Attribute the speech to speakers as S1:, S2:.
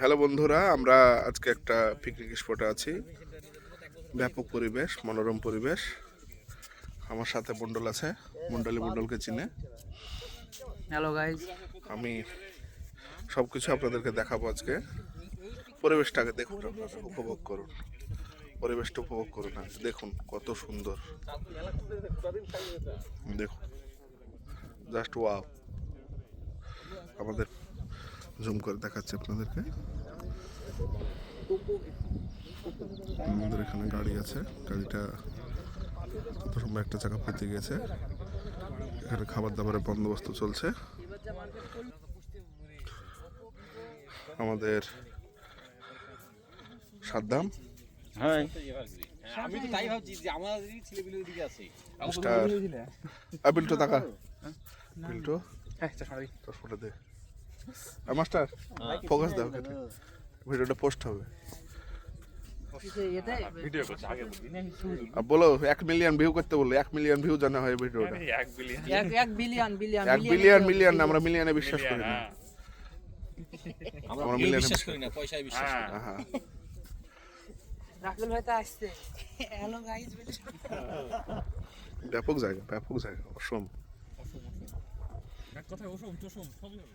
S1: Hello বন্ধুরা, আমরা আজকে একটা পিকনিক স্পটে আছি। ব্যাপক পরিবেশ, মনোরম পরিবেশ। আমার সাথে মন্ডল আছে, মন্ডলকে চিনে।
S2: হ্যালো গাইজ,
S1: আমি সবকিছু আপনাদেরকে দেখাবো আজকে। পরিবেশটাকে দেখুন, আপনারা উপভোগ করুন, পরিবেশটা উপভোগ করুন। আগে দেখুন কত সুন্দর, দেখুন জাস্ট ওয়াও। আমাদের জুম করে দেখাচ্ছি আপনাদেরকে। আমাদের এখানে গাড়ি আছে, গাড়িটা কত সময় একটা জায়গা পেতে গেছে। এখানে খাবার দাবারের বন্দোবস্ত চলছে। আমাদের সাদ্দাম,
S3: আমি তো তাই ভাবছি যে আমাদের ছেলেগুলো ওইদিকে আছে।
S1: মিস্টার বিল্টু টাকা, বিল্টু চশমাটা দে। মাস্টার ফোকাস দাও, কেটে ভিডিওটা পোস্ট হবে।
S3: ভিডিও করছে আগে
S1: আর বলো 1 মিলিয়ন ভিউ করতে, বললো 1 মিলিয়ন ভিউ জানা হয় ভিডিওটা।
S3: 1 বিলিয়ন
S2: 1 বিলিয়ন
S1: 1 বিলিয়ন না, আমরা মিলিয়নে বিশ্বাস করি না।
S3: আমরা
S1: আমরা
S3: মিলিয়ন
S1: মিলিয়নে
S3: বিশ্বাস করি না, পয়সায় বিশ্বাস করি।
S1: হ্যাঁ,
S2: রাহুল ভাই তো আসছে। হ্যালো গাইজ,
S1: ব্যাপক জায়গা, ব্যাপক জায়গা, অসম।
S3: এক কথায় ওসম তোসম সবই হবে।